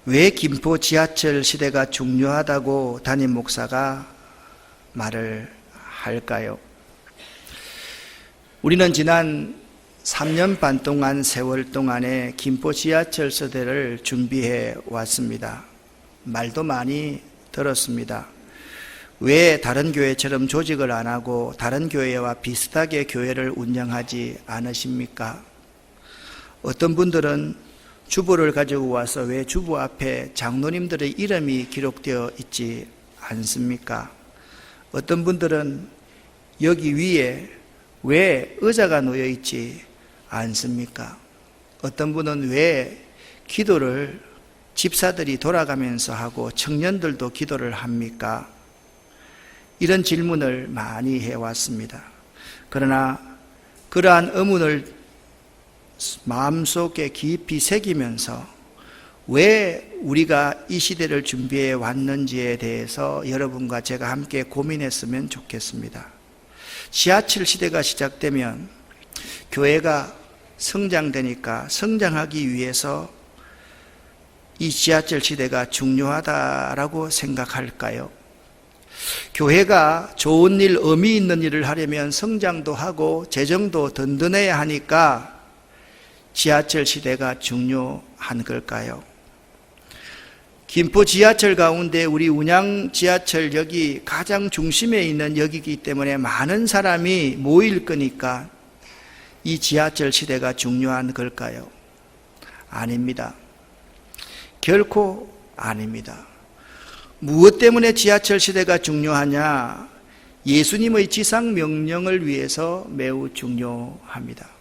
왜 김포 지하철 시대가 중요하다고 담임 목사가 말을 할까요? 우리는 지난 3년 반 동안 세월 동안에 김포 지하철 시대를 준비해 왔습니다. 말도 많이 들었습니다. 왜 다른 교회처럼 조직을 안 하고 다른 교회와 비슷하게 교회를 운영하지 않으십니까? 어떤 분들은 주보를 가지고 와서 왜 주보 앞에 장로님들의 이름이 기록되어 있지 않습니까? 어떤 분들은 여기 위에 왜 의자가 놓여 있지 않습니까? 어떤 분은 왜 기도를 집사들이 돌아가면서 하고 청년들도 기도를 합니까? 이런 질문을 많이 해왔습니다. 그러나 그러한 의문을 마음속에 깊이 새기면서 왜 우리가 이 시대를 준비해 왔는지에 대해서 여러분과 제가 함께 고민했으면 좋겠습니다. 지하철 시대가 시작되면 교회가 성장되니까 성장하기 위해서 이 지하철 시대가 중요하다라고 생각할까요? 교회가 좋은 일, 의미 있는 일을 하려면 성장도 하고 재정도 든든해야 하니까 지하철 시대가 중요한 걸까요? 김포 지하철 가운데 우리 운양 지하철역이 가장 중심에 있는 역이기 때문에 많은 사람이 모일 거니까 이 지하철 시대가 중요한 걸까요? 아닙니다. 결코 아닙니다. 무엇 때문에 지하철 시대가 중요하냐? 예수님의 지상 명령을 위해서 매우 중요합니다.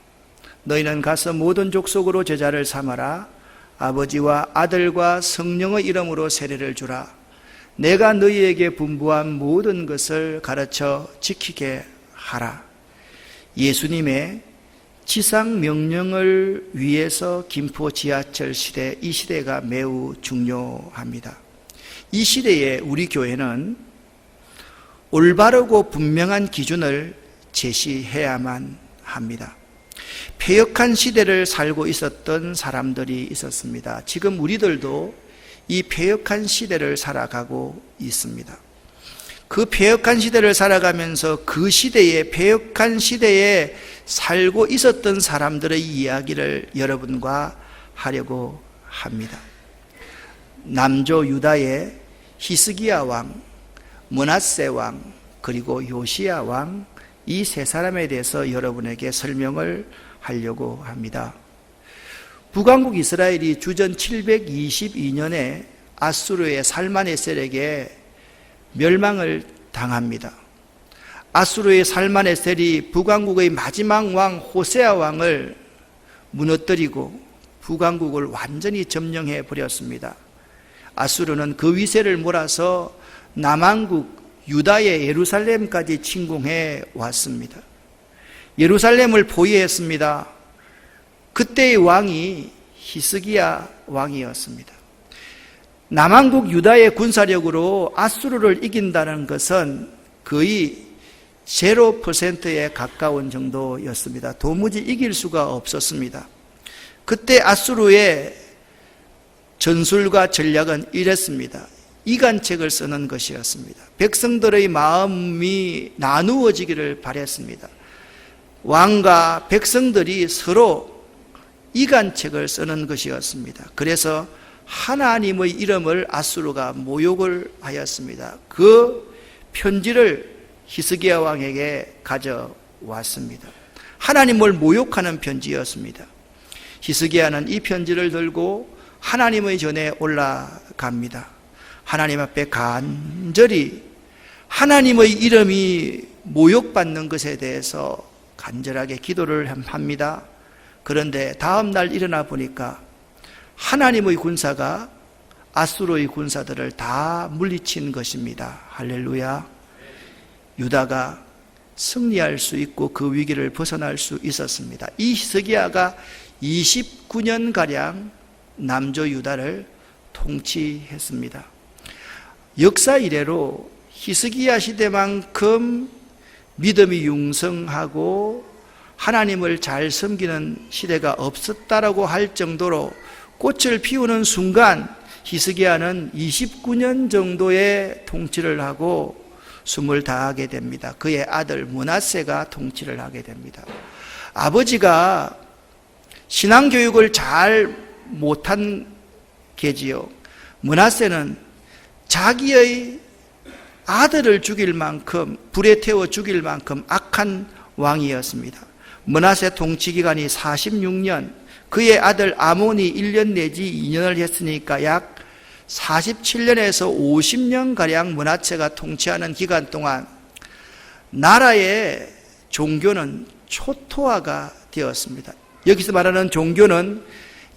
너희는 가서 모든 족속으로 제자를 삼아라. 아버지와 아들과 성령의 이름으로 세례를 주라. 내가 너희에게 분부한 모든 것을 가르쳐 지키게 하라. 예수님의 지상 명령을 위해서 김포 지하철 시대, 이 시대가 매우 중요합니다. 이 시대에 우리 교회는 올바르고 분명한 기준을 제시해야만 합니다. 패역한 시대를 살고 있었던 사람들이 있었습니다. 지금 우리들도 이 패역한 시대를 살아가고 있습니다. 그 패역한 시대를 살아가면서 그 시대에, 패역한 시대에 살고 있었던 사람들의 이야기를 여러분과 하려고 합니다. 남조 유다의 히스기야 왕, 므낫세 왕, 그리고 요시야 왕, 이 세 사람에 대해서 여러분에게 설명을 하려고 합니다. 북왕국 이스라엘이 주전 722년에 아수르의 살마네셀에게 멸망을 당합니다. 아수르의 살마네셀이 북왕국의 마지막 왕 호세아 왕을 무너뜨리고 북왕국을 완전히 점령해 버렸습니다. 아수르는 그 위세를 몰아서 남왕국 유다의 예루살렘까지 침공해 왔습니다. 예루살렘을 포위했습니다. 그때의 왕이 히스기야 왕이었습니다. 남왕국 유다의 군사력으로 아수르를 이긴다는 것은 거의 0%에 가까운 정도였습니다. 도무지 이길 수가 없었습니다. 그때 아수르의 전술과 전략은 이랬습니다. 이간책을 쓰는 것이었습니다. 백성들의 마음이 나누어지기를 바랬습니다. 왕과 백성들이 서로 이간책을 쓰는 것이었습니다. 그래서 하나님의 이름을 아수르가 모욕을 하였습니다. 그 편지를 히스기야 왕에게 가져왔습니다. 하나님을 모욕하는 편지였습니다. 히스기야는 이 편지를 들고 하나님의 전에 올라갑니다. 하나님 앞에 간절히 하나님의 이름이 모욕받는 것에 대해서 간절하게 기도를 합니다. 그런데 다음 날 일어나 보니까 하나님의 군사가 아수르의 군사들을 다 물리친 것입니다. 할렐루야. 유다가 승리할 수 있고 그 위기를 벗어날 수 있었습니다. 이 히스기야가 29년가량 남조 유다를 통치했습니다. 역사 이래로 히스기야 시대만큼 믿음이 융성하고 하나님을 잘 섬기는 시대가 없었다라고 할 정도로 꽃을 피우는 순간 히스기야는 29년 정도의 통치를 하고 숨을 다하게 됩니다. 그의 아들 므낫세가 통치를 하게 됩니다. 아버지가 신앙교육을 잘 못한 게지요. 므낫세는 자기의 아들을 죽일 만큼, 불에 태워 죽일 만큼 악한 왕이었습니다. 므낫세 통치 기간이 46년, 그의 아들 아몬이 1년 내지 2년을 했으니까 약 47년에서 50년가량 므낫세가 통치하는 기간 동안 나라의 종교는 초토화가 되었습니다. 여기서 말하는 종교는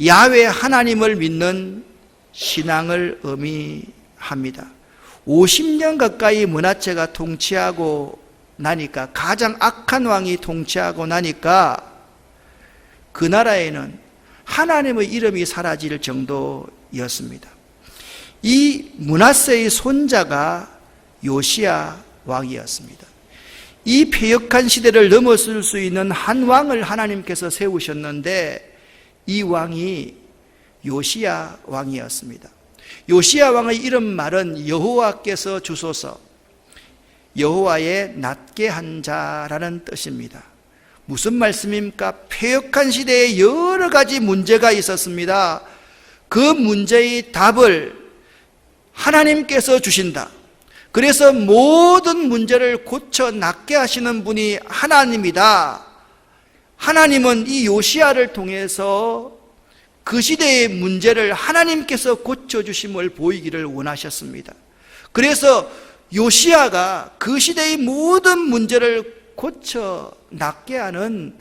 야훼 하나님을 믿는 신앙을 의미합니다. 50년 가까이 므낫세가 통치하고 나니까, 가장 악한 왕이 통치하고 나니까 그 나라에는 하나님의 이름이 사라질 정도였습니다. 이 므낫세의 손자가 요시야 왕이었습니다. 이 패역한 시대를 넘어설 수 있는 한 왕을 하나님께서 세우셨는데 이 왕이 요시야 왕이었습니다. 요시야 왕의 이름 말은 여호와께서 주소서, 여호와의 낫게 한 자라는 뜻입니다. 무슨 말씀입니까? 패역한 시대에 여러 가지 문제가 있었습니다. 그 문제의 답을 하나님께서 주신다. 그래서 모든 문제를 고쳐 낫게 하시는 분이 하나님이다. 하나님은 이 요시야를 통해서 그 시대의 문제를 하나님께서 고쳐주심을 보이기를 원하셨습니다. 그래서 요시야가 그 시대의 모든 문제를 고쳐 낫게 하는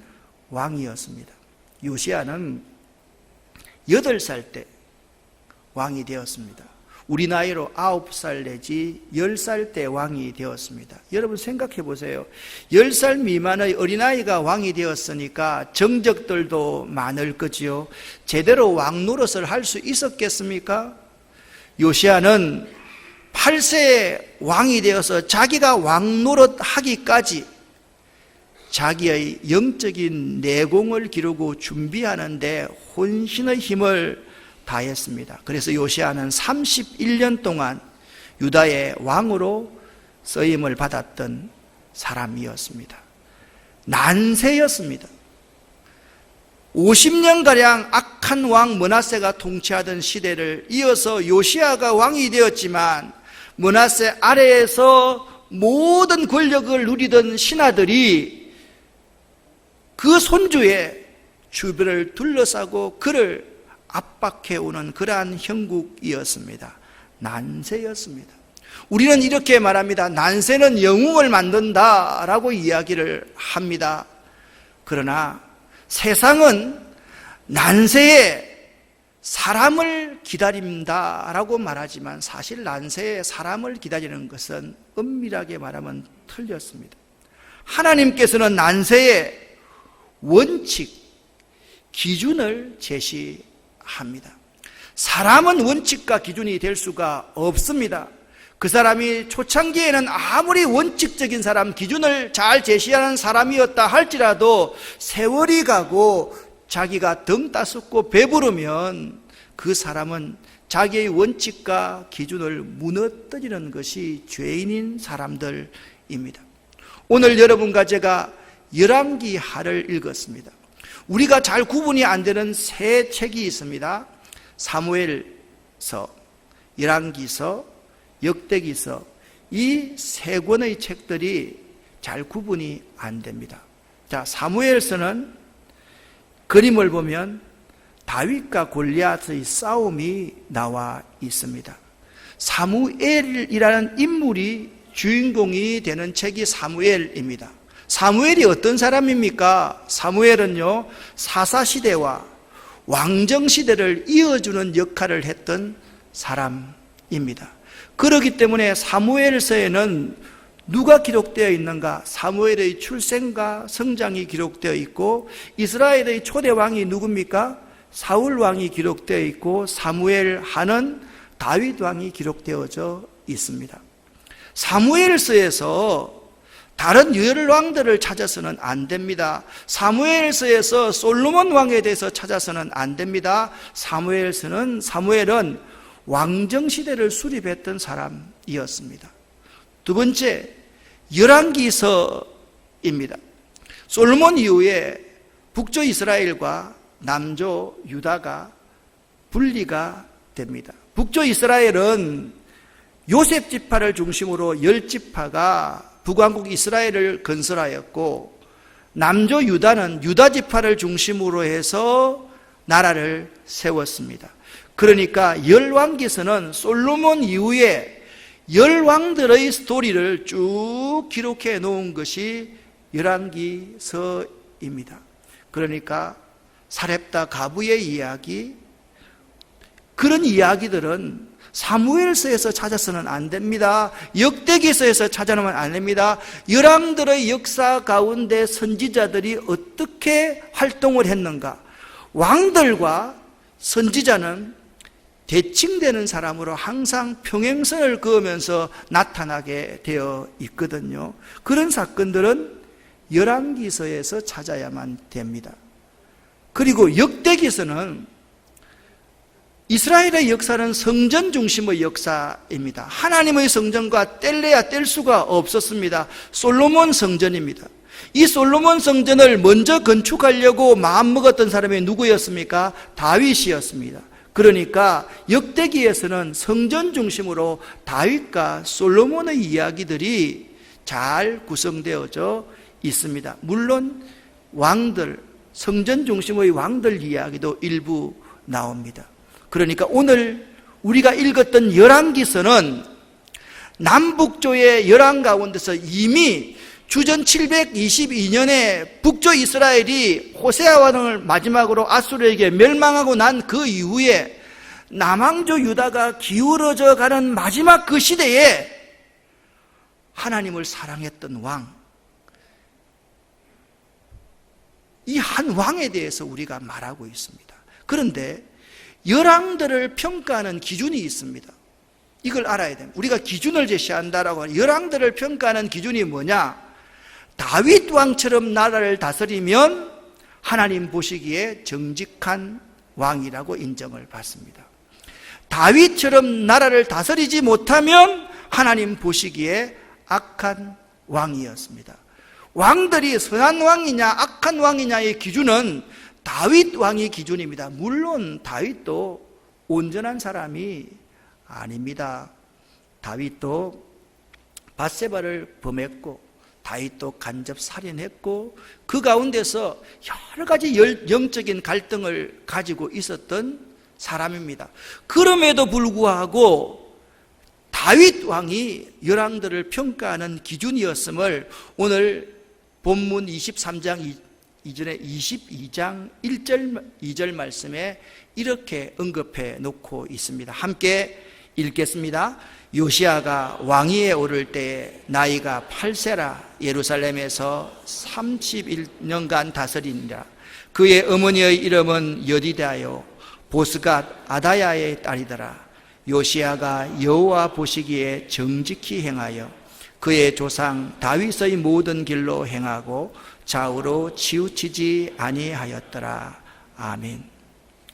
왕이었습니다. 요시야는 8살 때 왕이 되었습니다. 우리 나이로 9살 내지 10살 때 왕이 되었습니다. 여러분 생각해 보세요. 10살 미만의 어린아이가 왕이 되었으니까 정적들도 많을 거지요. 제대로 왕 노릇을 할 수 있었겠습니까? 요시야는 8세에 왕이 되어서 자기가 왕 노릇 하기까지 자기의 영적인 내공을 기르고 준비하는데 혼신의 힘을 다했습니다. 그래서 요시야는 31년 동안 유다의 왕으로 쓰임을 받았던 사람이었습니다. 난세였습니다. 50년가량 악한 왕 므낫세가 통치하던 시대를 이어서 요시야가 왕이 되었지만 므낫세 아래에서 모든 권력을 누리던 신하들이 그 손주의 주변을 둘러싸고 그를 압박해오는 그러한 형국이었습니다. 난세였습니다. 우리는 이렇게 말합니다. 난세는 영웅을 만든다라고 이야기를 합니다. 그러나 세상은 난세에 사람을 기다린다라고 말하지만 사실 난세에 사람을 기다리는 것은 엄밀하게 말하면 틀렸습니다. 하나님께서는 난세에 원칙, 기준을 제시합니다. 사람은 원칙과 기준이 될 수가 없습니다. 그 사람이 초창기에는 아무리 원칙적인 사람, 기준을 잘 제시하는 사람이었다 할지라도 세월이 가고 자기가 등 따숩고 배부르면 그 사람은 자기의 원칙과 기준을 무너뜨리는 것이 죄인인 사람들입니다. 오늘 여러분과 제가 열왕기 하를 읽었습니다. 우리가 잘 구분이 안 되는 세 책이 있습니다. 사무엘서, 열왕기서, 역대기서, 이 세 권의 책들이 잘 구분이 안 됩니다. 자, 사무엘서는 그림을 보면 다윗과 골리앗의 싸움이 나와 있습니다. 사무엘이라는 인물이 주인공이 되는 책이 사무엘입니다. 사무엘이 어떤 사람입니까? 사무엘은요, 사사시대와 왕정시대를 이어주는 역할을 했던 사람입니다. 그렇기 때문에 사무엘서에는 누가 기록되어 있는가? 사무엘의 출생과 성장이 기록되어 있고, 이스라엘의 초대왕이 누굽니까? 사울왕이 기록되어 있고, 사무엘 하는 다윗왕이 기록되어져 있습니다. 사무엘서에서 다른 열왕들을 찾아서는 안 됩니다. 사무엘서에서 솔로몬 왕에 대해서 찾아서는 안 됩니다. 사무엘은 왕정시대를 수립했던 사람이었습니다. 두 번째, 열왕기서입니다. 솔로몬 이후에 북조 이스라엘과 남조 유다가 분리가 됩니다. 북조 이스라엘은 요셉 지파를 중심으로 10지파가 북왕국 이스라엘을 건설하였고, 남조 유다는 유다 지파를 중심으로 해서 나라를 세웠습니다. 그러니까 열왕기서는 솔로몬 이후에 열왕들의 스토리를 쭉 기록해 놓은 것이 열왕기서입니다. 그러니까 사렙다 가부의 이야기, 그런 이야기들은 사무엘서에서 찾아서는 안 됩니다. 역대기서에서 찾아내면 안 됩니다. 열왕들의 역사 가운데 선지자들이 어떻게 활동을 했는가, 왕들과 선지자는 대칭되는 사람으로 항상 평행선을 그으면서 나타나게 되어 있거든요. 그런 사건들은 열왕기서에서 찾아야만 됩니다. 그리고 역대기서는 이스라엘의 역사는 성전 중심의 역사입니다. 하나님의 성전과 뗄래야 뗄 수가 없었습니다. 솔로몬 성전입니다. 이 솔로몬 성전을 먼저 건축하려고 마음먹었던 사람이 누구였습니까? 다윗이었습니다. 그러니까 역대기에서는 성전 중심으로 다윗과 솔로몬의 이야기들이 잘 구성되어져 있습니다. 물론 왕들, 성전 중심의 왕들 이야기도 일부 나옵니다. 그러니까 오늘 우리가 읽었던 열왕기서는 남북조의 열왕 가운데서 이미 주전 722년에 북조 이스라엘이 호세아 왕을 마지막으로 아수르에게 멸망하고 난 그 이후에 남왕조 유다가 기울어져 가는 마지막 그 시대에 하나님을 사랑했던 왕, 이 한 왕에 대해서 우리가 말하고 있습니다. 그런데 열왕들을 평가하는 기준이 있습니다. 이걸 알아야 됩니다. 우리가 기준을 제시한다라고 하는, 열왕들을 평가하는 기준이 뭐냐? 다윗 왕처럼 나라를 다스리면 하나님 보시기에 정직한 왕이라고 인정을 받습니다. 다윗처럼 나라를 다스리지 못하면 하나님 보시기에 악한 왕이었습니다. 왕들이 선한 왕이냐 악한 왕이냐의 기준은 다윗 왕의 기준입니다. 물론 다윗도 온전한 사람이 아닙니다. 다윗도 밧세바를 범했고, 다윗도 간접 살인했고, 그 가운데서 여러 가지 영적인 갈등을 가지고 있었던 사람입니다. 그럼에도 불구하고 다윗 왕이 열왕들을 평가하는 기준이었음을 오늘 본문 23장 이전에 22장 1절 2절 말씀에 이렇게 언급해 놓고 있습니다. 함께 읽겠습니다. 요시야가 왕위에 오를 때에 나이가 8세라 예루살렘에서 31년간 다스리니라. 그의 어머니의 이름은 여디다요 보스갓 아다야의 딸이더라. 요시야가 여호와 보시기에 정직히 행하여 그의 조상 다윗의 모든 길로 행하고 좌우로 치우치지 아니하였더라. 아멘.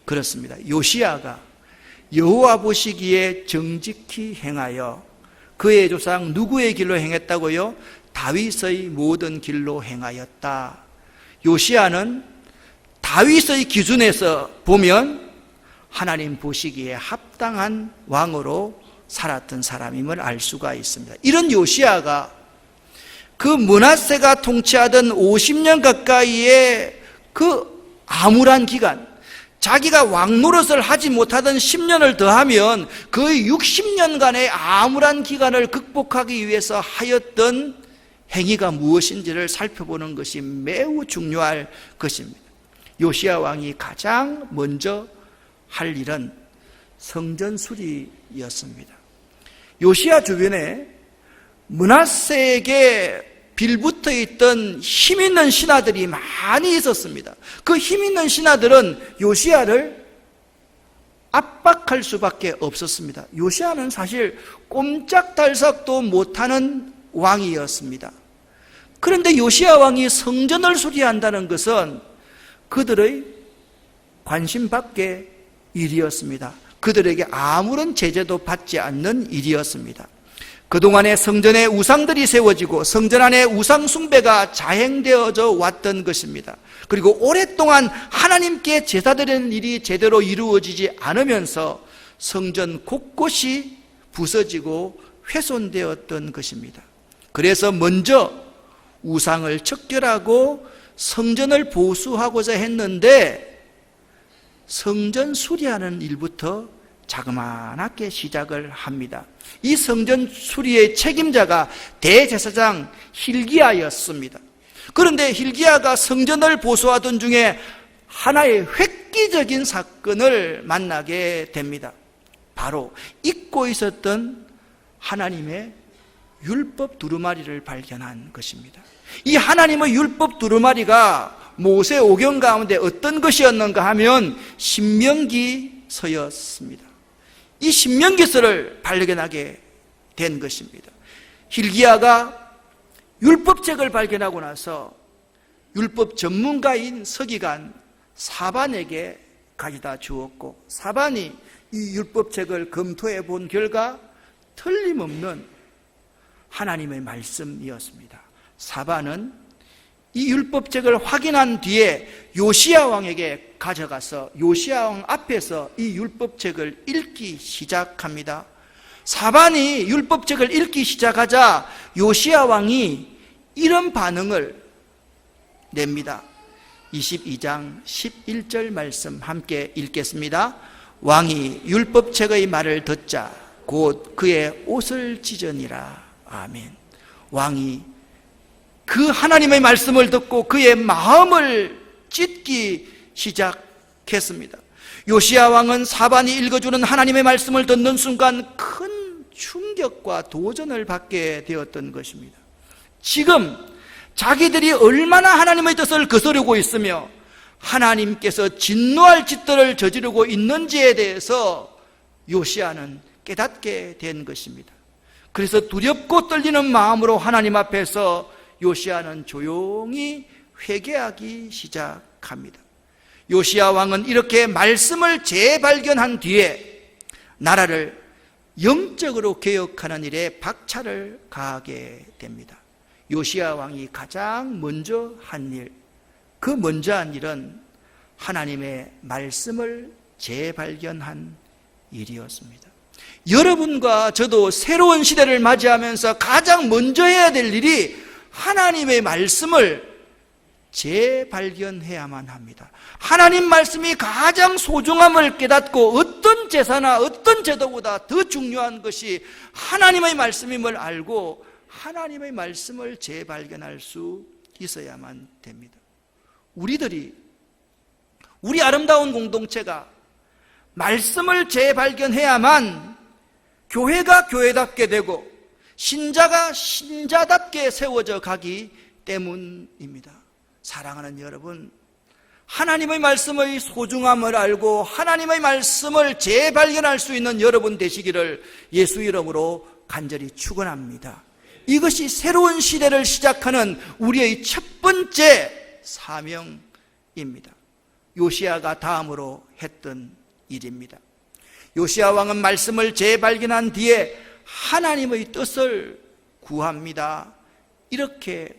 그렇습니다. 요시야가 여호와 보시기에 정직히 행하여 그의 조상 누구의 길로 행했다고요? 다윗의 모든 길로 행하였다. 요시야는 다윗의 기준에서 보면 하나님 보시기에 합당한 왕으로 살았던 사람임을 알 수가 있습니다. 이런 요시야가 그 므낫세가 통치하던 50년 가까이의 그 암울한 기간, 자기가 왕 노릇을 하지 못하던 10년을 더하면 거의 60년간의 암울한 기간을 극복하기 위해서 하였던 행위가 무엇인지를 살펴보는 것이 매우 중요할 것입니다. 요시야 왕이 가장 먼저 할 일은 성전 수리였습니다. 요시야 주변에 므낫세에게 빌붙어 있던 힘 있는 신하들이 많이 있었습니다. 그 힘 있는 신하들은 요시야를 압박할 수밖에 없었습니다. 요시야는 사실 꼼짝달싹도 못하는 왕이었습니다. 그런데 요시야 왕이 성전을 수리한다는 것은 그들의 관심 밖의 일이었습니다. 그들에게 아무런 제재도 받지 않는 일이었습니다. 그동안에 성전에 우상들이 세워지고 성전 안에 우상 숭배가 자행되어져 왔던 것입니다. 그리고 오랫동안 하나님께 제사드리는 일이 제대로 이루어지지 않으면서 성전 곳곳이 부서지고 훼손되었던 것입니다. 그래서 먼저 우상을 척결하고 성전을 보수하고자 했는데 성전 수리하는 일부터 자그마하게 시작을 합니다. 이 성전 수리의 책임자가 대제사장 hil기야였습니다. 그런데 hil기야가 성전을 보수하던 중에 하나의 획기적인 사건을 만나게 됩니다. 바로 잊고 있었던 하나님의 율법 두루마리를 발견한 것입니다. 이 하나님의 율법 두루마리가 모세 오경 가운데 어떤 것이었는가 하면 신명기서였습니다. 이 신명기서를 발견하게 된 것입니다. hil기야가 율법책을 발견하고 나서 율법 전문가인 서기관 사반에게 가져다 주었고, 사반이 이 율법책을 검토해 본 결과 틀림없는 하나님의 말씀이었습니다. 사반은 이 율법책을 확인한 뒤에 요시야 왕에게 가져가서 요시야 왕 앞에서 이 율법책을 읽기 시작합니다. 사반이 율법책을 읽기 시작하자 요시야 왕이 이런 반응을 냅니다. 22장 11절 말씀 함께 읽겠습니다. 왕이 율법책의 말을 듣자 곧 그의 옷을 찢으니라. 아멘. 왕이 그 하나님의 말씀을 듣고 그의 마음을 찢기 시작했습니다. 요시야 왕은 사반이 읽어주는 하나님의 말씀을 듣는 순간 큰 충격과 도전을 받게 되었던 것입니다. 지금 자기들이 얼마나 하나님의 뜻을 거스르고 있으며 하나님께서 진노할 짓들을 저지르고 있는지에 대해서 요시야는 깨닫게 된 것입니다. 그래서 두렵고 떨리는 마음으로 하나님 앞에서 요시야는 조용히 회개하기 시작합니다. 요시야 왕은 이렇게 말씀을 재발견한 뒤에 나라를 영적으로 개혁하는 일에 박차를 가하게 됩니다. 요시야 왕이 가장 먼저 한 일, 그 먼저 한 일은 하나님의 말씀을 재발견한 일이었습니다. 여러분과 저도 새로운 시대를 맞이하면서 가장 먼저 해야 될 일이 하나님의 말씀을 재발견해야만 합니다. 하나님 말씀이 가장 소중함을 깨닫고 어떤 제사나 어떤 제도보다 더 중요한 것이 하나님의 말씀임을 알고 하나님의 말씀을 재발견할 수 있어야만 됩니다. 우리 아름다운 공동체가 말씀을 재발견해야만 교회가 교회답게 되고 신자가 신자답게 세워져 가기 때문입니다. 사랑하는 여러분, 하나님의 말씀의 소중함을 알고 하나님의 말씀을 재발견할 수 있는 여러분 되시기를 예수 이름으로 간절히 축원합니다. 이것이 새로운 시대를 시작하는 우리의 첫 번째 사명입니다. 요시야가 다음으로 했던 일입니다. 요시야 왕은 말씀을 재발견한 뒤에 하나님의 뜻을 구합니다. 이렇게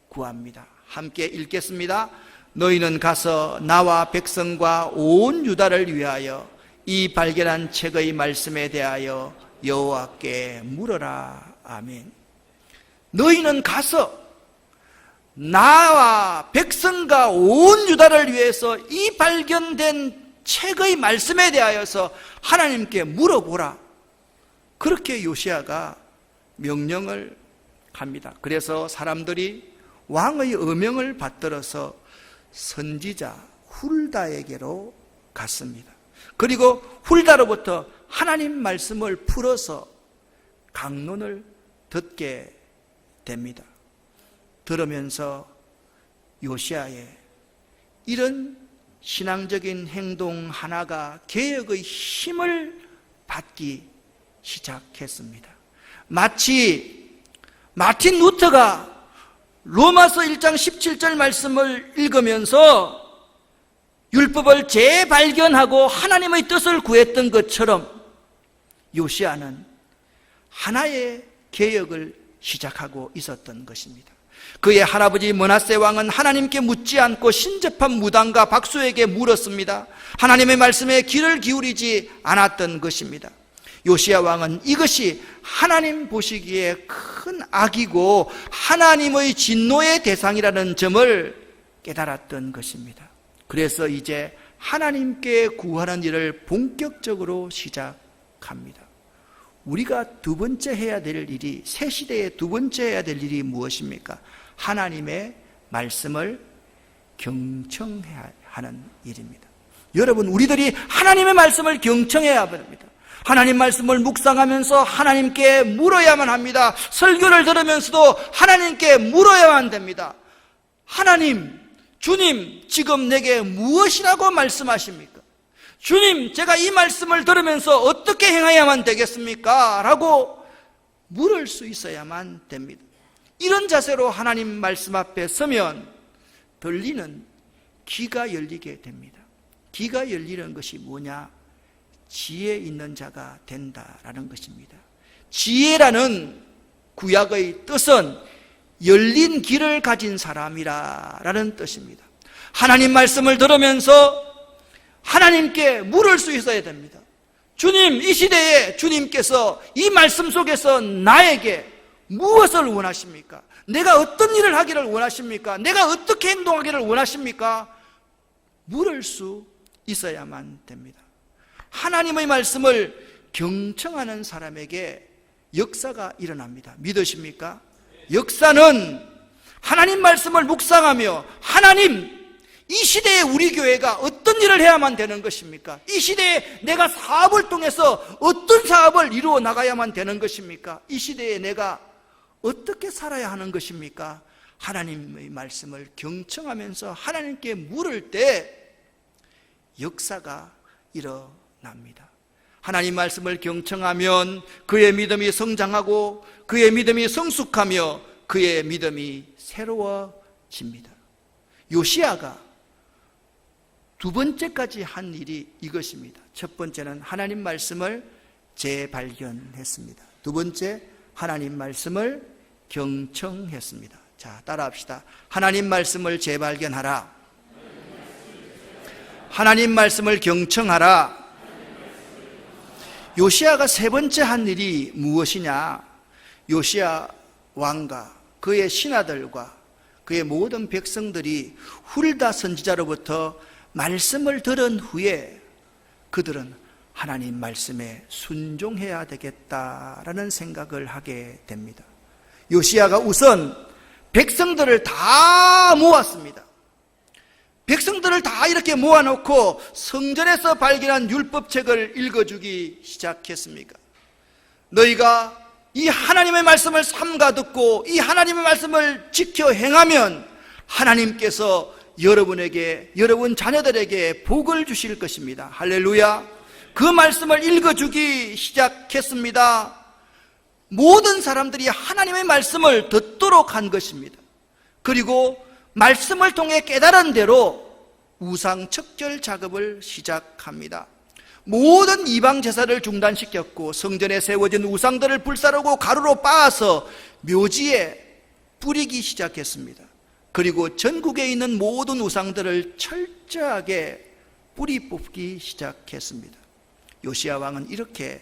구합니다. 함께 읽겠습니다. 너희는 가서 나와 백성과 온 유다를 위하여 이 발견한 책의 말씀에 대하여 여호와께 물어라. 아멘. 너희는 가서 나와 백성과 온 유다를 위해서 이 발견된 책의 말씀에 대하여서 하나님께 물어보라. 그렇게 요시야가 명령을 합니다. 그래서 사람들이 왕의 어명을 받들어서 선지자 훌다에게로 갔습니다. 그리고 훌다로부터 하나님 말씀을 풀어서 강론을 듣게 됩니다. 들으면서 요시야의 이런 신앙적인 행동 하나가 개혁의 힘을 받기 시작했습니다. 마치 마틴 루터가 로마서 1장 17절 말씀을 읽으면서 율법을 재발견하고 하나님의 뜻을 구했던 것처럼 요시야는 하나의 개혁을 시작하고 있었던 것입니다. 그의 할아버지 므낫세 왕은 하나님께 묻지 않고 신접한 무당과 박수에게 물었습니다. 하나님의 말씀에 귀를 기울이지 않았던 것입니다. 요시야 왕은 이것이 하나님 보시기에 큰 악이고 하나님의 진노의 대상이라는 점을 깨달았던 것입니다. 그래서 이제 하나님께 구하는 일을 본격적으로 시작합니다. 우리가 두 번째 해야 될 일이, 새 시대에 두 번째 해야 될 일이 무엇입니까? 하나님의 말씀을 경청해야 하는 일입니다. 여러분, 우리들이 하나님의 말씀을 경청해야 합니다. 하나님 말씀을 묵상하면서 하나님께 물어야만 합니다. 설교를 들으면서도 하나님께 물어야만 됩니다. 하나님, 주님, 지금 내게 무엇이라고 말씀하십니까? 주님, 제가 이 말씀을 들으면서 어떻게 행해야만 되겠습니까? 라고 물을 수 있어야만 됩니다. 이런 자세로 하나님 말씀 앞에 서면 들리는 귀가 열리게 됩니다. 귀가 열리는 것이 뭐냐? 지혜 있는 자가 된다라는 것입니다. 지혜라는 구약의 뜻은 열린 귀를 가진 사람이라는 뜻입니다. 하나님 말씀을 들으면서 하나님께 물을 수 있어야 됩니다. 주님, 이 시대에 주님께서 이 말씀 속에서 나에게 무엇을 원하십니까? 내가 어떤 일을 하기를 원하십니까? 내가 어떻게 행동하기를 원하십니까? 물을 수 있어야만 됩니다. 하나님의 말씀을 경청하는 사람에게 역사가 일어납니다. 믿으십니까? 역사는 하나님 말씀을 묵상하며 하나님, 이 시대에 우리 교회가 어떤 일을 해야만 되는 것입니까? 이 시대에 내가 사업을 통해서 어떤 사업을 이루어 나가야만 되는 것입니까? 이 시대에 내가 어떻게 살아야 하는 것입니까? 하나님의 말씀을 경청하면서 하나님께 물을 때 역사가 일어납니다. 하나님 말씀을 경청하면 그의 믿음이 성장하고 그의 믿음이 성숙하며 그의 믿음이 새로워집니다. 요시야가 두 번째까지 한 일이 이것입니다. 첫 번째는 하나님 말씀을 재발견했습니다. 두 번째, 하나님 말씀을 경청했습니다. 자, 따라합시다. 하나님 말씀을 재발견하라. 하나님 말씀을 경청하라. 요시야가 세 번째 한 일이 무엇이냐? 요시야 왕과 그의 신하들과 그의 모든 백성들이 훌다 선지자로부터 말씀을 들은 후에 그들은 하나님 말씀에 순종해야 되겠다라는 생각을 하게 됩니다. 요시야가 우선 백성들을 다 모았습니다. 백성들을 다 이렇게 모아놓고 성전에서 발견한 율법책을 읽어주기 시작했습니다. 너희가 이 하나님의 말씀을 삼가 듣고 이 하나님의 말씀을 지켜 행하면 하나님께서 여러분에게, 여러분 자녀들에게 복을 주실 것입니다. 할렐루야. 그 말씀을 읽어주기 시작했습니다. 모든 사람들이 하나님의 말씀을 듣도록 한 것입니다. 그리고 말씀을 통해 깨달은 대로 우상 척결 작업을 시작합니다. 모든 이방 제사를 중단시켰고 성전에 세워진 우상들을 불사르고 가루로 빻아서 묘지에 뿌리기 시작했습니다. 그리고 전국에 있는 모든 우상들을 철저하게 뿌리 뽑기 시작했습니다. 요시야 왕은 이렇게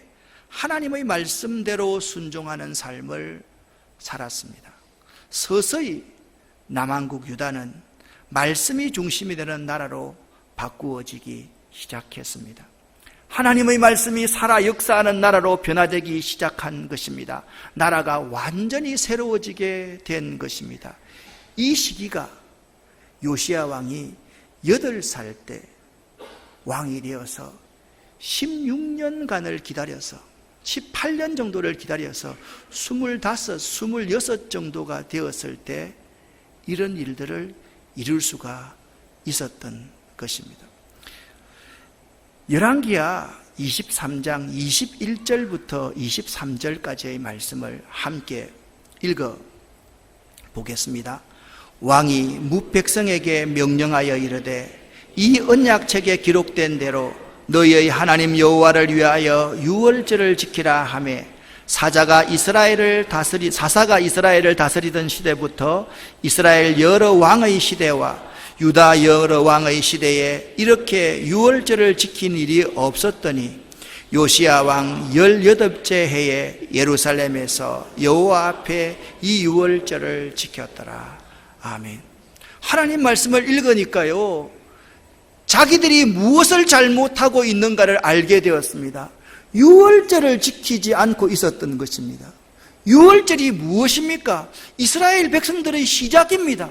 하나님의 말씀대로 순종하는 삶을 살았습니다. 서서히 남한국 유다는 말씀이 중심이 되는 나라로 바꾸어지기 시작했습니다. 하나님의 말씀이 살아 역사하는 나라로 변화되기 시작한 것입니다. 나라가 완전히 새로워지게 된 것입니다. 이 시기가 요시야 왕이 8살 때 왕이 되어서 16년간을 기다려서 18년 정도를 기다려서 25, 26 정도가 되었을 때 이런 일들을 이룰 수가 있었던 것입니다. 열왕기하 23장 21절부터 23절까지의 말씀을 함께 읽어 보겠습니다. 왕이 뭇백성에게 명령하여 이르되 이 언약책에 기록된 대로 너희의 하나님 여호와를 위하여 유월절을 지키라 하매 사사가 이스라엘을 다스리던 시대부터 이스라엘 여러 왕의 시대와 유다 여러 왕의 시대에 이렇게 유월절을 지킨 일이 없었더니 요시야 왕 18째 해에 예루살렘에서 여호와 앞에 이 유월절을 지켰더라. 아멘. 하나님 말씀을 읽으니까요, 자기들이 무엇을 잘못하고 있는가를 알게 되었습니다. 유월절을 지키지 않고 있었던 것입니다. 유월절이 무엇입니까? 이스라엘 백성들의 시작입니다.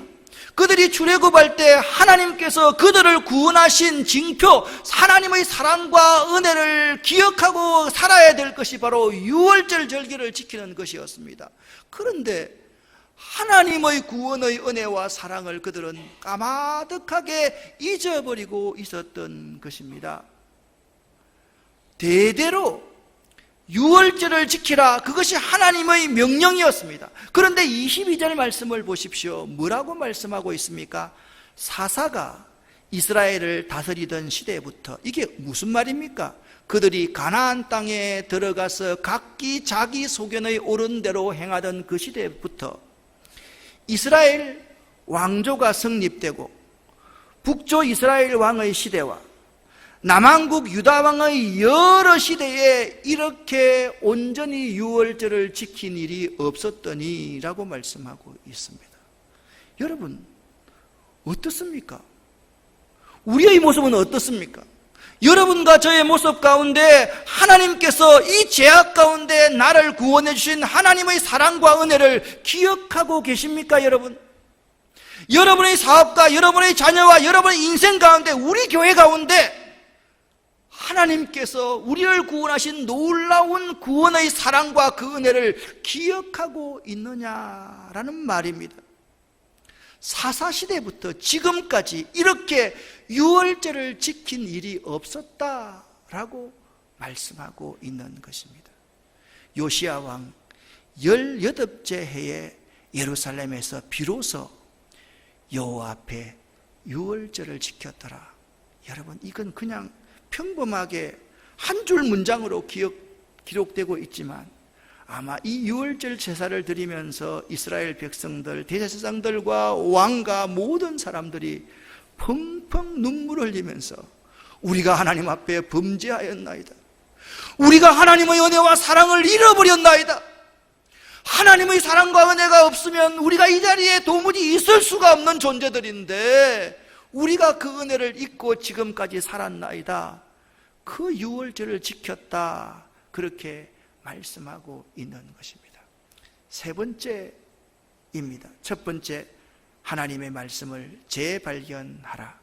그들이 출애굽할 때 하나님께서 그들을 구원하신 징표, 하나님의 사랑과 은혜를 기억하고 살아야 될 것이 바로 유월절 절기를 지키는 것이었습니다. 그런데 하나님의 구원의 은혜와 사랑을 그들은 까마득하게 잊어버리고 있었던 것입니다. 대대로 유월절을 지키라, 그것이 하나님의 명령이었습니다. 그런데 22절 말씀을 보십시오. 뭐라고 말씀하고 있습니까? 사사가 이스라엘을 다스리던 시대부터, 이게 무슨 말입니까? 그들이 가나안 땅에 들어가서 각기 자기 소견의 옳은 대로 행하던 그 시대부터 이스라엘 왕조가 성립되고 북조 이스라엘 왕의 시대와 남한국 유다 왕의 여러 시대에 이렇게 온전히 유월절을 지킨 일이 없었더니라고 말씀하고 있습니다. 여러분, 어떻습니까? 우리의 모습은 어떻습니까? 여러분과 저의 모습 가운데 하나님께서 이 죄악 가운데 나를 구원해 주신 하나님의 사랑과 은혜를 기억하고 계십니까, 여러분? 여러분의 사업과 여러분의 자녀와 여러분의 인생 가운데, 우리 교회 가운데 하나님께서 우리를 구원하신 놀라운 구원의 사랑과 그 은혜를 기억하고 있느냐라는 말입니다. 사사시대부터 지금까지 이렇게 유월절을 지킨 일이 없었다라고 말씀하고 있는 것입니다. 요시야 왕 18째 해에 예루살렘에서 비로소 여호와 앞에 유월절을 지켰더라. 여러분, 이건 그냥 평범하게 한 줄 문장으로 기록되고 있지만 아마 이 유월절 제사를 드리면서 이스라엘 백성들, 대제사장들과 왕과 모든 사람들이 펑펑 눈물을 흘리면서 우리가 하나님 앞에 범죄하였나이다, 우리가 하나님의 은혜와 사랑을 잃어버렸나이다, 하나님의 사랑과 은혜가 없으면 우리가 이 자리에 도무지 있을 수가 없는 존재들인데 우리가 그 은혜를 잊고 지금까지 살았나이다, 그 유월절을 지켰다, 그렇게 말씀하고 있는 것입니다. 세 번째입니다. 첫 번째, 하나님의 말씀을 재발견하라.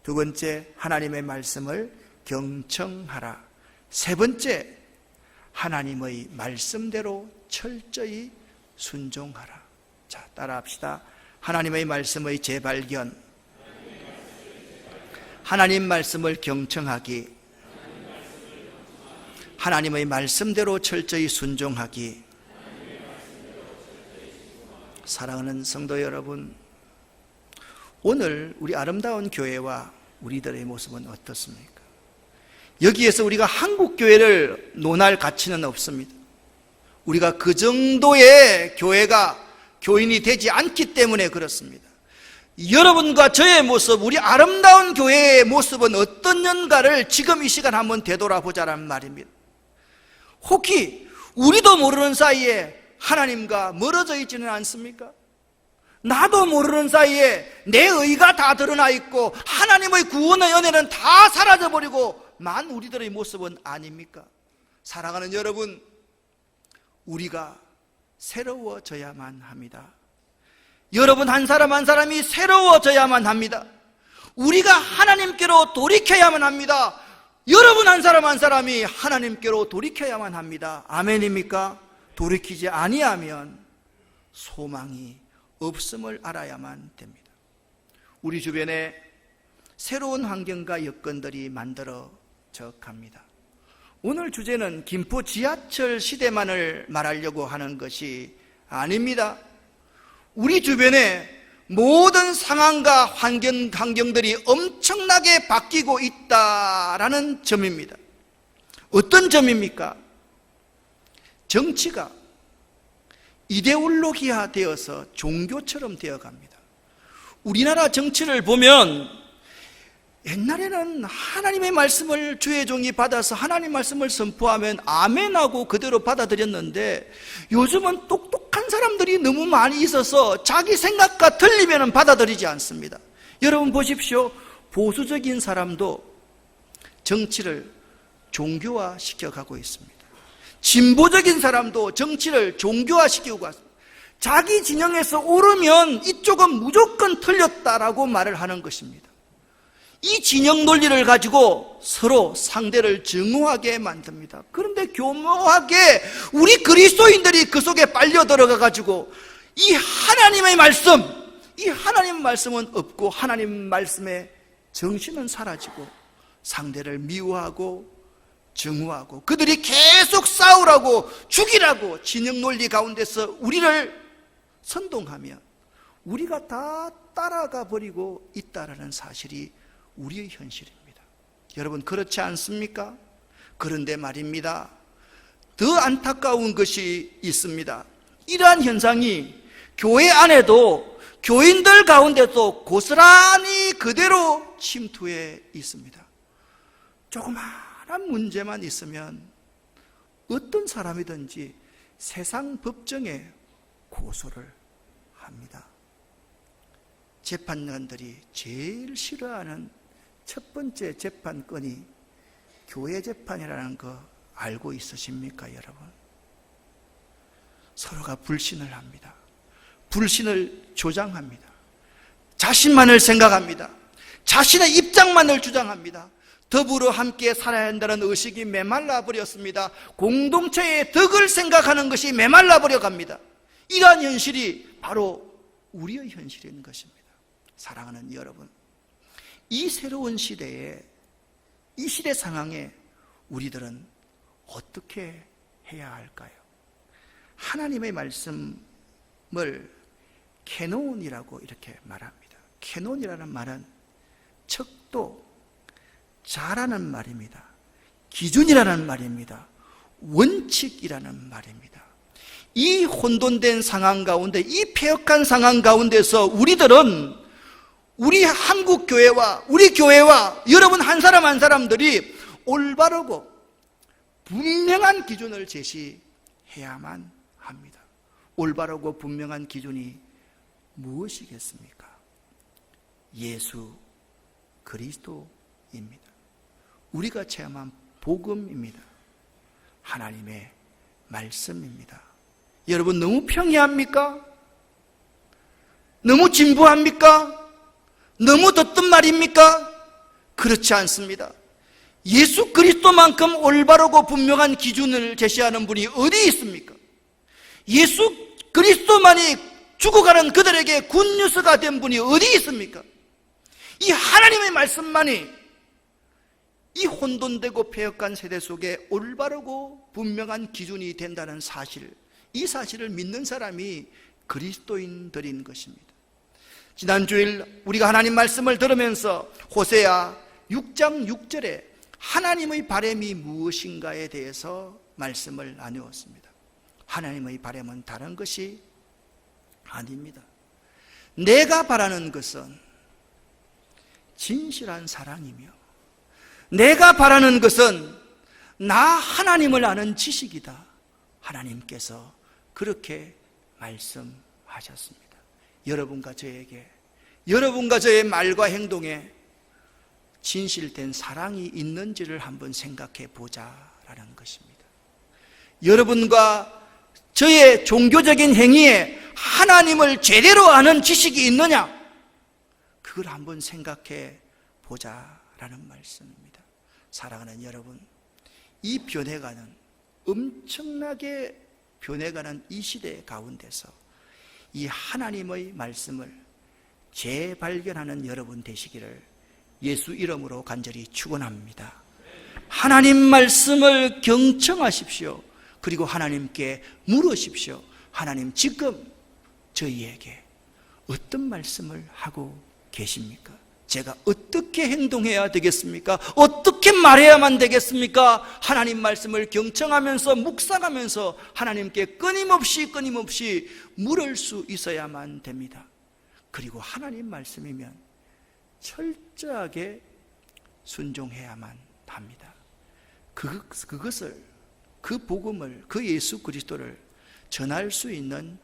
두 번째, 하나님의 말씀을 경청하라. 세 번째, 하나님의 말씀대로 철저히 순종하라. 자, 따라합시다. 하나님의 말씀의 재발견, 하나님 말씀을 경청하기, 하나님의 말씀대로 철저히 순종하기. 사랑하는 성도 여러분, 오늘 우리 아름다운 교회와 우리들의 모습은 어떻습니까? 여기에서 우리가 한국 교회를 논할 가치는 없습니다. 우리가 그 정도의 교인이 되지 않기 때문에 그렇습니다. 여러분과 저의 모습, 우리 아름다운 교회의 모습은 어떠냐를 지금 이 시간 한번 되돌아보자란 말입니다. 혹시 우리도 모르는 사이에 하나님과 멀어져 있지는 않습니까? 나도 모르는 사이에 내 의가 다 드러나 있고 하나님의 구원의 은혜는 다 사라져버리고 만 우리들의 모습은 아닙니까? 사랑하는 여러분, 우리가 새로워져야만 합니다. 여러분 한 사람 한 사람이 새로워져야만 합니다. 우리가 하나님께로 돌이켜야만 합니다. 여러분 한 사람 한 사람이 하나님께로 돌이켜야만 합니다. 아멘입니까? 돌이키지 아니하면 소망이 없음을 알아야만 됩니다. 우리 주변에 새로운 환경과 여건들이 만들어져 갑니다. 오늘 주제는 김포 지하철 시대만을 말하려고 하는 것이 아닙니다. 우리 주변에 모든 상황과 환경들이 엄청나게 바뀌고 있다라는 점입니다. 어떤 점입니까? 정치가 이데올로기화 되어서 종교처럼 되어갑니다. 우리나라 정치를 보면 옛날에는 하나님의 말씀을 주의 종이 받아서 하나님 말씀을 선포하면 아멘하고 그대로 받아들였는데, 요즘은 똑똑한 사람들이 너무 많이 있어서 자기 생각과 틀리면 받아들이지 않습니다. 여러분 보십시오. 보수적인 사람도 정치를 종교화 시켜가고 있습니다. 진보적인 사람도 정치를 종교화 시키고 갔습니다. 자기 진영에서 오르면 이쪽은 무조건 틀렸다라고 말을 하는 것입니다. 이 진영 논리를 가지고 서로 상대를 증오하게 만듭니다. 그런데 교묘하게 우리 그리스도인들이 그 속에 빨려 들어가 가지고 이 하나님의 말씀은 없고 하나님 말씀의 정신은 사라지고 상대를 미워하고 증오하고 그들이 계속 싸우라고 죽이라고 진영 논리 가운데서 우리를 선동하면 우리가 다 따라가 버리고 있다라는 사실이 우리의 현실입니다. 여러분 그렇지 않습니까? 그런데 말입니다, 더 안타까운 것이 있습니다. 이러한 현상이 교회 안에도 교인들 가운데도 고스란히 그대로 침투해 있습니다. 조그마한 문제만 있으면 어떤 사람이든지 세상 법정에 고소를 합니다. 재판관들이 제일 싫어하는 첫 번째 재판건이 교회 재판이라는 거 알고 있으십니까, 여러분? 서로가 불신을 합니다. 불신을 조장합니다. 자신만을 생각합니다. 자신의 입장만을 주장합니다. 더불어 함께 살아야 한다는 의식이 메말라 버렸습니다. 공동체의 덕을 생각하는 것이 메말라 버려 갑니다. 이러한 현실이 바로 우리의 현실인 것입니다. 사랑하는 여러분, 이 새로운 시대에, 이 시대 상황에 우리들은 어떻게 해야 할까요? 하나님의 말씀을 캐논이라고 이렇게 말합니다. 캐논이라는 말은 척도, 자라는 말입니다. 기준이라는 말입니다. 원칙이라는 말입니다. 이 혼돈된 상황 가운데, 이 폐역한 상황 가운데서 우리들은 우리 한국 교회와 우리 교회와 여러분 한 사람 한 사람들이 올바르고 분명한 기준을 제시해야만 합니다. 올바르고 분명한 기준이 무엇이겠습니까? 예수 그리스도입니다. 우리가 체험한 복음입니다. 하나님의 말씀입니다. 여러분 너무 평이합니까? 너무 진부합니까? 너무 듣던 말입니까? 그렇지 않습니다. 예수 그리스도만큼 올바르고 분명한 기준을 제시하는 분이 어디 있습니까? 예수 그리스도만이 죽어가는 그들에게 굿뉴스가 된 분이 어디 있습니까? 이 하나님의 말씀만이 이 혼돈되고 폐역한 세대 속에 올바르고 분명한 기준이 된다는 사실, 이 사실을 믿는 사람이 그리스도인들인 것입니다. 지난주일 우리가 하나님 말씀을 들으면서 호세아 6장 6절에 하나님의 바람이 무엇인가에 대해서 말씀을 나누었습니다. 하나님의 바람은 다른 것이 아닙니다. 내가 바라는 것은 진실한 사랑이며 내가 바라는 것은 나 하나님을 아는 지식이다. 하나님께서 그렇게 말씀하셨습니다. 여러분과 저에게, 여러분과 저의 말과 행동에 진실된 사랑이 있는지를 한번 생각해 보자라는 것입니다. 여러분과 저의 종교적인 행위에 하나님을 제대로 아는 지식이 있느냐? 그걸 한번 생각해 보자라는 말씀입니다. 사랑하는 여러분, 이 변해가는, 엄청나게 변해가는 이 시대 가운데서 이 하나님의 말씀을 재발견하는 여러분 되시기를 예수 이름으로 간절히 축원합니다. 하나님 말씀을 경청하십시오. 그리고 하나님께 물으십시오. 하나님, 지금 저희에게 어떤 말씀을 하고 계십니까? 제가 어떻게 행동해야 되겠습니까? 어떻게 말해야만 되겠습니까? 하나님 말씀을 경청하면서 묵상하면서 하나님께 끊임없이 물을 수 있어야만 됩니다. 그리고 하나님 말씀이면 철저하게 순종해야만 합니다. 그것을, 그 복음을, 그 예수 그리스도를 전할 수 있는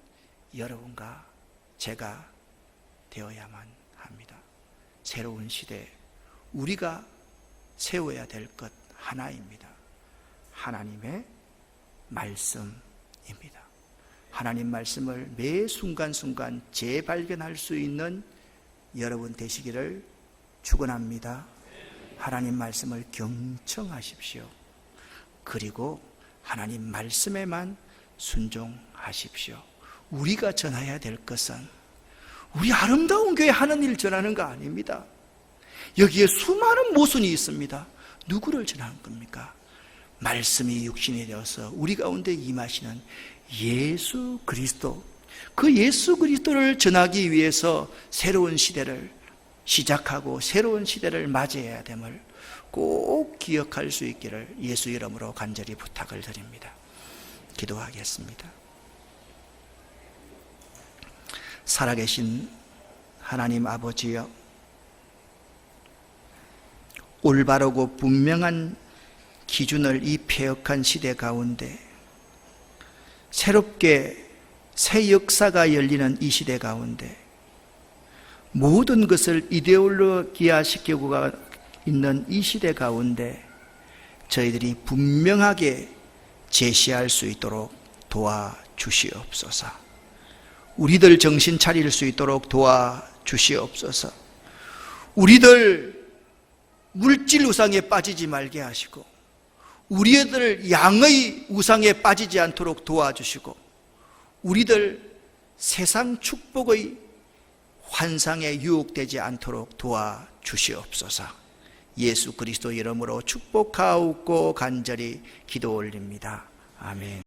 여러분과 제가 되어야만 합니다. 새로운 시대에 우리가 세워야 될 것 하나입니다. 하나님의 말씀입니다. 하나님 말씀을 매 순간순간 재발견할 수 있는 여러분 되시기를 축원합니다. 하나님 말씀을 경청하십시오. 그리고 하나님 말씀에만 순종하십시오. 우리가 전해야 될 것은 우리 아름다운 교회 하는 일 전하는 거 아닙니다. 여기에 수많은 모순이 있습니다. 누구를 전하는 겁니까? 말씀이 육신이 되어서 우리 가운데 임하시는 예수 그리스도, 그 예수 그리스도를 전하기 위해서 새로운 시대를 시작하고 새로운 시대를 맞이해야 됨을 꼭 기억할 수 있기를 예수 이름으로 간절히 부탁을 드립니다. 기도하겠습니다. 살아계신 하나님 아버지여, 올바르고 분명한 기준을 이 패역한 시대 가운데 새롭게 새 역사가 열리는 이 시대 가운데 모든 것을 이데올로기화시키고 있는 이 시대 가운데 저희들이 분명하게 제시할 수 있도록 도와주시옵소서. 우리들 정신 차릴 수 있도록 도와주시옵소서. 우리들 물질 우상에 빠지지 말게 하시고 우리들 양의 우상에 빠지지 않도록 도와주시고 우리들 세상 축복의 환상에 유혹되지 않도록 도와주시옵소서. 예수 그리스도 이름으로 축복하옵고 간절히 기도 올립니다. 아멘.